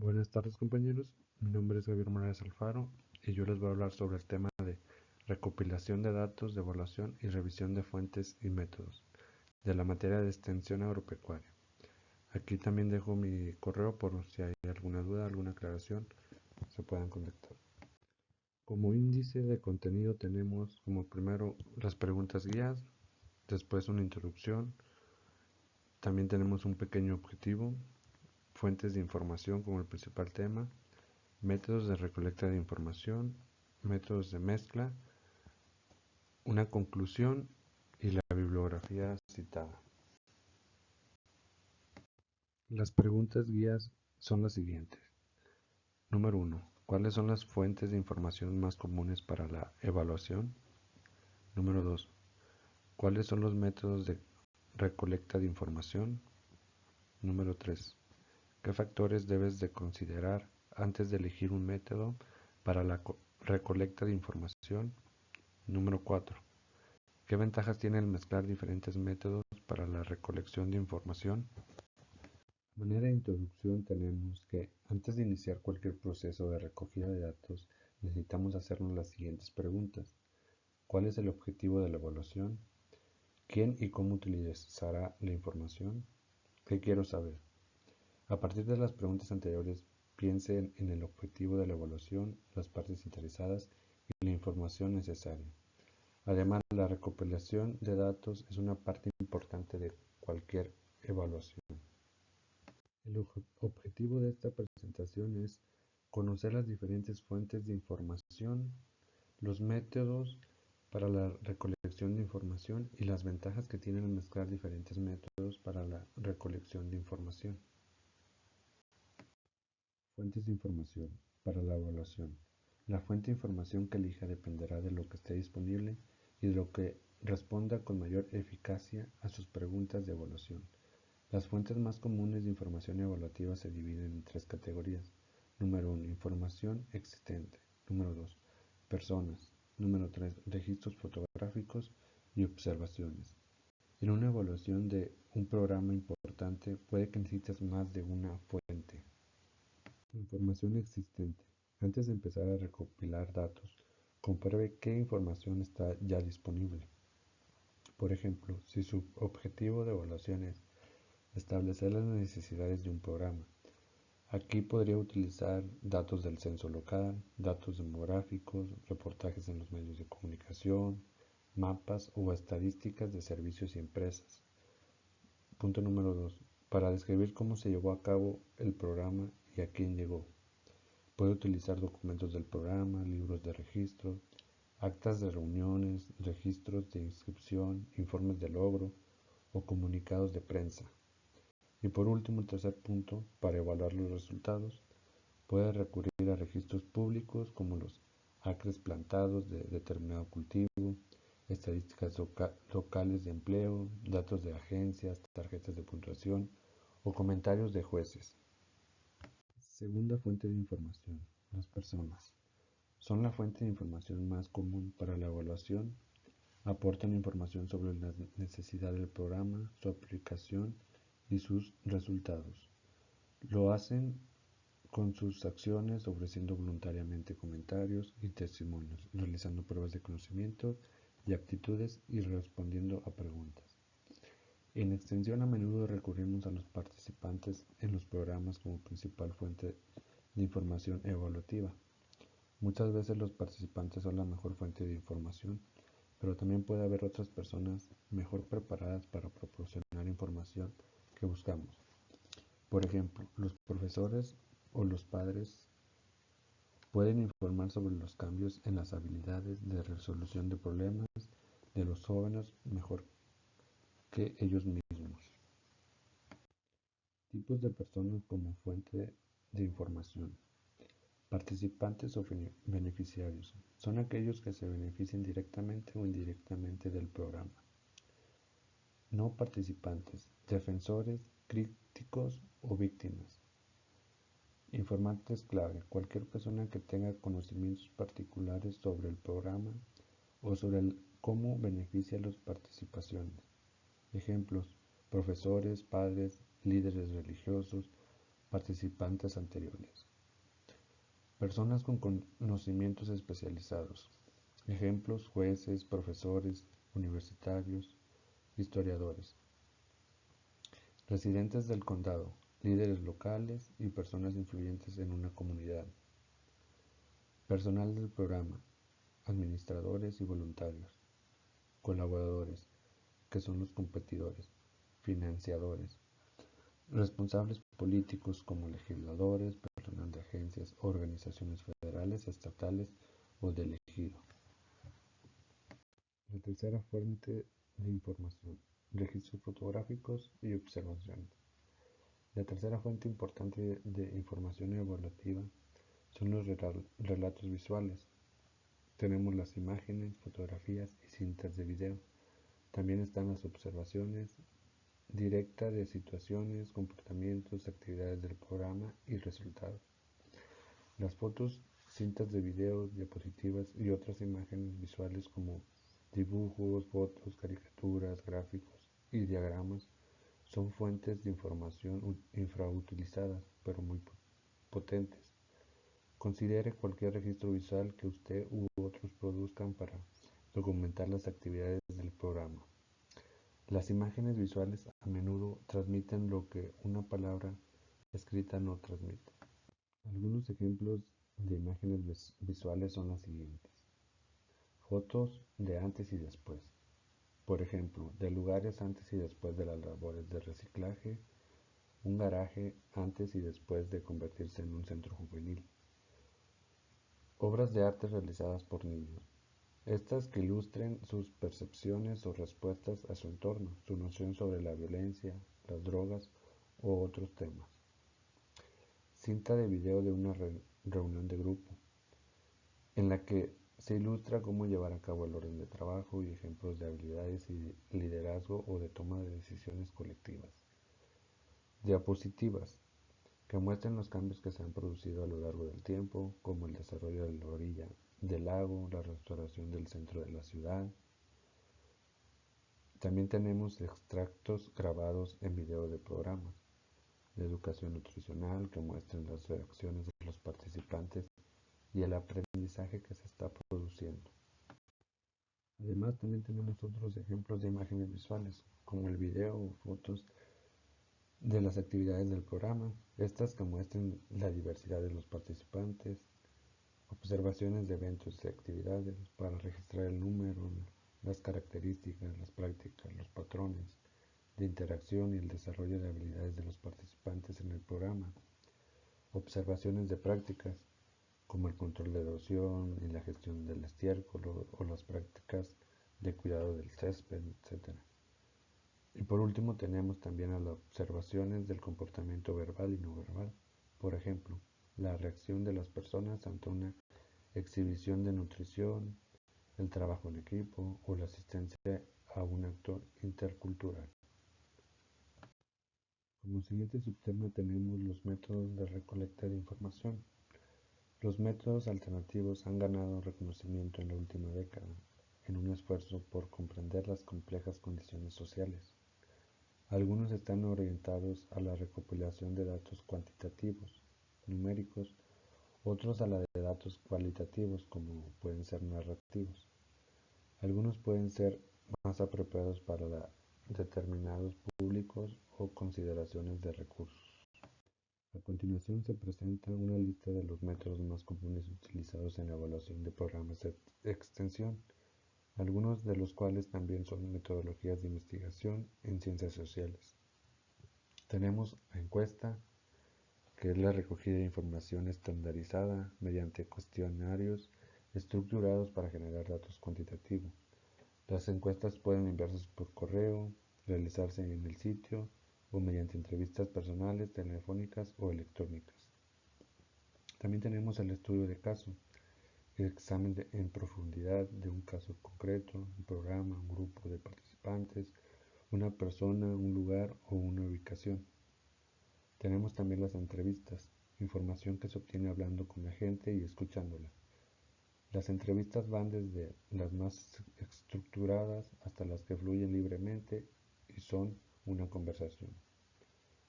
Buenas tardes compañeros, mi nombre es Javier Morales Alfaro y yo les voy a hablar sobre el tema de recopilación de datos de evaluación y revisión de fuentes y métodos de la materia de extensión agropecuaria. Aquí también dejo mi correo por si hay alguna duda, alguna aclaración, se puedan contactar. Como índice de contenido tenemos como primero las preguntas guías, después una introducción, también tenemos un pequeño objetivo, fuentes de información como el principal tema, métodos de recolecta de información, métodos de mezcla, una conclusión y la bibliografía citada. Las preguntas guías son las siguientes. Número 1. ¿Cuáles son las fuentes de información más comunes para la evaluación? Número 2. ¿Cuáles son los métodos de recolecta de información? Número 3. ¿Qué factores debes de considerar antes de elegir un método para la recolecta de información? Número 4. ¿Qué ventajas tiene el mezclar diferentes métodos para la recolección de información? De manera de introducción tenemos que antes de iniciar cualquier proceso de recogida de datos necesitamos hacernos las siguientes preguntas. ¿Cuál es el objetivo de la evaluación? ¿Quién y cómo utilizará la información? ¿Qué quiero saber? A partir de las preguntas anteriores, piensen en el objetivo de la evaluación, las partes interesadas y la información necesaria. Además, la recopilación de datos es una parte importante de cualquier evaluación. El objetivo de esta presentación es conocer las diferentes fuentes de información, los métodos para la recolección de información y las ventajas que tiene el mezclar diferentes métodos para la recolección de información. Fuentes de información para la evaluación. La fuente de información que elija dependerá de lo que esté disponible y de lo que responda con mayor eficacia a sus preguntas de evaluación. Las fuentes más comunes de información evaluativa se dividen en tres categorías. Número 1. Información existente. Número 2. Personas. Número 3. Registros fotográficos y observaciones. En una evaluación de un programa importante puede que necesites más de una fuente. Información existente. Antes de empezar a recopilar datos, compruebe qué información está ya disponible. Por ejemplo, si su objetivo de evaluación es establecer las necesidades de un programa. Aquí podría utilizar datos del censo local, datos demográficos, reportajes en los medios de comunicación, mapas o estadísticas de servicios y empresas. Punto número 2. Para describir cómo se llevó a cabo el programa y a quién llegó. Puede utilizar documentos del programa, libros de registro, actas de reuniones, registros de inscripción, informes de logro o comunicados de prensa. Y por último, el tercer punto, para evaluar los resultados, puede recurrir a registros públicos como los acres plantados de determinado cultivo, estadísticas locales de empleo, datos de agencias, tarjetas de puntuación o comentarios de jueces. Segunda fuente de información, las personas. Son la fuente de información más común para la evaluación. Aportan información sobre la necesidad del programa, su aplicación y sus resultados. Lo hacen con sus acciones, ofreciendo voluntariamente comentarios y testimonios, realizando pruebas de conocimiento y aptitudes y respondiendo a preguntas. En extensión, a menudo recurrimos a los participantes en los programas como principal fuente de información evaluativa. Muchas veces los participantes son la mejor fuente de información, pero también puede haber otras personas mejor preparadas para proporcionar información que buscamos. Por ejemplo, los profesores o los padres pueden informar sobre los cambios en las habilidades de resolución de problemas de los jóvenes mejor que ellos mismos. Tipos de personas como fuente de información. Participantes o beneficiarios. Son aquellos que se benefician directamente o indirectamente del programa. No participantes, defensores, críticos o víctimas. Informantes clave. Cualquier persona que tenga conocimientos particulares sobre el programa o sobre cómo beneficia a las participaciones. Ejemplos: profesores, padres, líderes religiosos, participantes anteriores. Personas con conocimientos especializados. Ejemplos: jueces, profesores, universitarios, historiadores. Residentes del condado, líderes locales y personas influyentes en una comunidad. Personal del programa, administradores y voluntarios. Colaboradores, que son los competidores. Financiadores. Responsables políticos como legisladores, personal de agencias, organizaciones federales, estatales o de ejido. La tercera fuente de información, registros fotográficos y observaciones. La tercera fuente importante de información evaluativa son los relatos visuales. Tenemos las imágenes, fotografías y cintas de video. También están las observaciones directas de situaciones, comportamientos, actividades del programa y resultados. Las fotos, cintas de video, diapositivas y otras imágenes visuales como dibujos, fotos, caricaturas, gráficos y diagramas son fuentes de información infrautilizadas, pero muy potentes. Considere cualquier registro visual que usted u otros produzcan para documentar las actividades del programa. Las imágenes visuales a menudo transmiten lo que una palabra escrita no transmite. Algunos ejemplos de imágenes visuales son las siguientes. Fotos de antes y después. Por ejemplo, de lugares antes y después de las labores de reciclaje, un garaje antes y después de convertirse en un centro juvenil. Obras de arte realizadas por niños. Estas que ilustren sus percepciones o respuestas a su entorno, su noción sobre la violencia, las drogas o otros temas. Cinta de video de una reunión de grupo, en la que se ilustra cómo llevar a cabo el orden de trabajo y ejemplos de habilidades y liderazgo o de toma de decisiones colectivas. Diapositivas, que muestran los cambios que se han producido a lo largo del tiempo, como el desarrollo de la orilla del lago, la restauración del centro de la ciudad. También tenemos extractos grabados en video de programas de educación nutricional que muestran las reacciones de los participantes y el aprendizaje que se está produciendo. Además, también tenemos otros ejemplos de imágenes visuales, como el video o fotos de las actividades del programa, estas que muestran la diversidad de los participantes, observaciones de eventos y actividades para registrar el número, las características, las prácticas, los patrones de interacción y el desarrollo de habilidades de los participantes en el programa, observaciones de prácticas como el control de erosión y la gestión del estiércol o las prácticas de cuidado del césped, etc. Y por último tenemos también a las observaciones del comportamiento verbal y no verbal. Por ejemplo, la reacción de las personas ante una exhibición de nutrición, el trabajo en equipo o la asistencia a un acto intercultural. Como siguiente subtema tenemos los métodos de recolecta de información. Los métodos alternativos han ganado reconocimiento en la última década, en un esfuerzo por comprender las complejas condiciones sociales. Algunos están orientados a la recopilación de datos cuantitativos, numéricos, otros a la de datos cualitativos, como pueden ser narrativos. Algunos pueden ser más apropiados para determinados públicos o consideraciones de recursos. A continuación se presenta una lista de los métodos más comunes utilizados en la evaluación de programas de extensión, algunos de los cuales también son metodologías de investigación en ciencias sociales. Tenemos la encuesta, que es la recogida de información estandarizada mediante cuestionarios estructurados para generar datos cuantitativos. Las encuestas pueden enviarse por correo, realizarse en el sitio o mediante entrevistas personales, telefónicas o electrónicas. También tenemos el estudio de caso, el examen en profundidad de un caso concreto, un programa, un grupo de participantes, una persona, un lugar o una ubicación. Tenemos también las entrevistas, información que se obtiene hablando con la gente y escuchándola. Las entrevistas van desde las más estructuradas hasta las que fluyen libremente y son una conversación.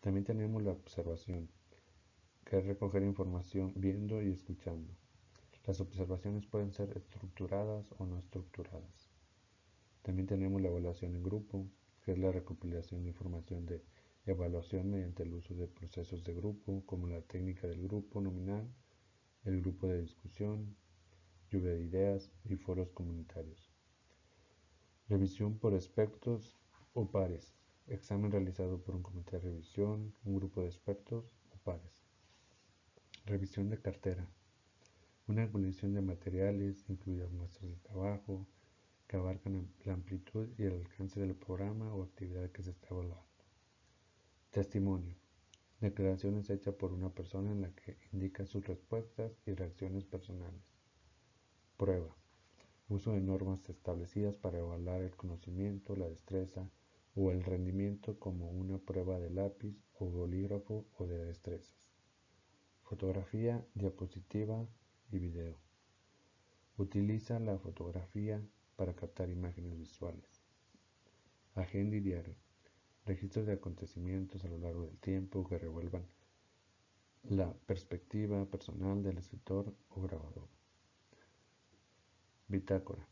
También tenemos la observación, que es recoger información viendo y escuchando. Las observaciones pueden ser estructuradas o no estructuradas. También tenemos la evaluación en grupo, que es la recopilación de información de evaluación mediante el uso de procesos de grupo, como la técnica del grupo nominal, el grupo de discusión, lluvia de ideas y foros comunitarios. Revisión por expertos o pares. Examen realizado por un comité de revisión, un grupo de expertos o pares. Revisión de cartera. Una evaluación de materiales, incluidas muestras de trabajo, que abarcan la amplitud y el alcance del programa o actividad que se está evaluando. Testimonio. Declaraciones hechas por una persona en la que indica sus respuestas y reacciones personales. Prueba. Uso de normas establecidas para evaluar el conocimiento, la destreza o el rendimiento, como una prueba de lápiz o bolígrafo o de destrezas. Fotografía, diapositiva y video. Utiliza la fotografía para captar imágenes visuales. Agenda y diario. Registros de acontecimientos a lo largo del tiempo que revuelvan la perspectiva personal del escritor o grabador. Bitácora.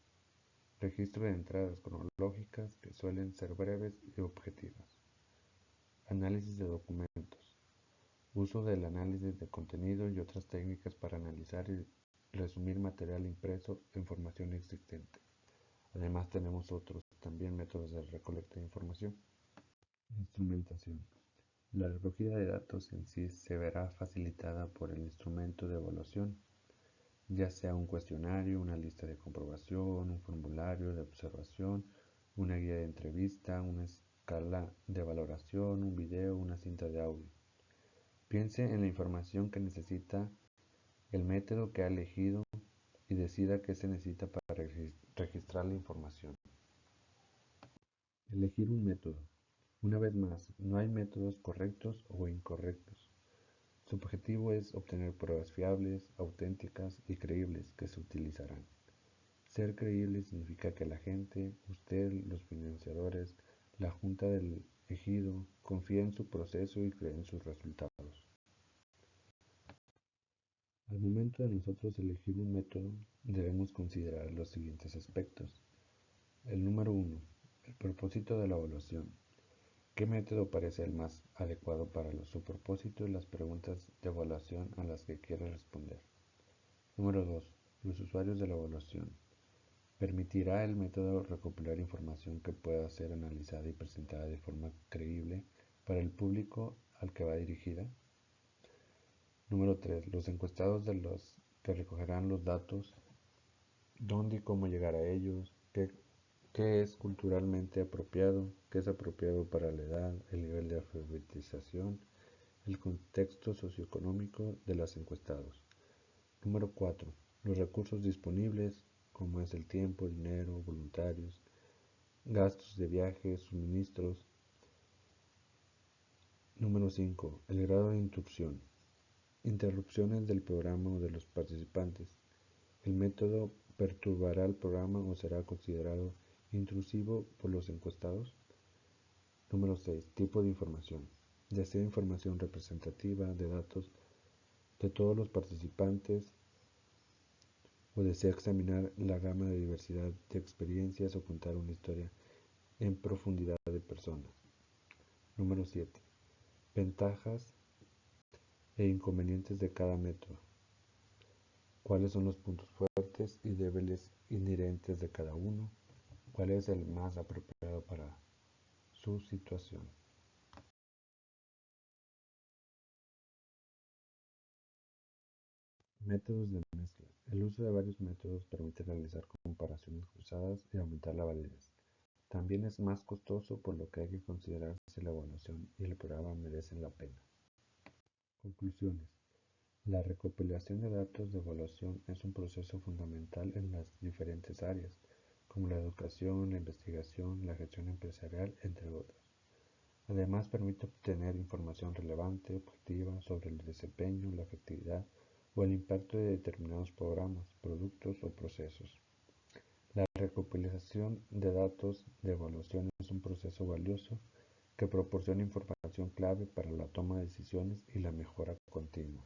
Registro de entradas cronológicas que suelen ser breves y objetivas. Análisis de documentos. Uso del análisis de contenido y otras técnicas para analizar y resumir material impreso e información existente. Además tenemos otros también métodos de recolecta de información. Instrumentación. La recogida de datos en sí se verá facilitada por el instrumento de evaluación, ya sea un cuestionario, una lista de comprobación, un formulario de observación, una guía de entrevista, una escala de valoración, un video, una cinta de audio. Piense en la información que necesita, el método que ha elegido y decida qué se necesita para registrar la información. Elegir un método. Una vez más, no hay métodos correctos o incorrectos. Su objetivo es obtener pruebas fiables, auténticas y creíbles que se utilizarán. Ser creíble significa que la gente, usted, los financiadores, la junta del ejido, confía en su proceso y cree en sus resultados. Al momento de nosotros elegir un método, debemos considerar los siguientes aspectos. El número 1. El propósito de la evaluación. ¿Qué método parece el más adecuado para su propósito y las preguntas de evaluación a las que quiere responder? Número 2. Los usuarios de la evaluación. ¿Permitirá el método recopilar información que pueda ser analizada y presentada de forma creíble para el público al que va dirigida? Número 3. Los encuestados de los que recogerán los datos, dónde y cómo llegar a ellos, qué es culturalmente apropiado, qué es apropiado para la edad, el nivel de alfabetización, el contexto socioeconómico de los encuestados. Número 4. Los recursos disponibles, como es el tiempo, dinero, voluntarios, gastos de viajes, suministros. Número 5. El grado de interrupciones del programa o de los participantes. El método perturbará el programa o será considerado intrusivo por los encuestados. Número 6. Tipo de información. Desea información representativa de datos de todos los participantes o desea examinar la gama de diversidad de experiencias o contar una historia en profundidad de personas. Número 7. Ventajas e inconvenientes de cada método. ¿Cuáles son los puntos fuertes y débiles inherentes de cada uno? ¿Cuál es el más apropiado para su situación? Métodos de mezcla. El uso de varios métodos permite realizar comparaciones cruzadas y aumentar la validez. También es más costoso, por lo que hay que considerar si la evaluación y el programa merecen la pena. Conclusiones. La recopilación de datos de evaluación es un proceso fundamental en las diferentes áreas, como la educación, la investigación, la gestión empresarial, entre otras. Además, permite obtener información relevante, objetiva, sobre el desempeño, la efectividad o el impacto de determinados programas, productos o procesos. La recopilación de datos de evaluación es un proceso valioso que proporciona información clave para la toma de decisiones y la mejora continua.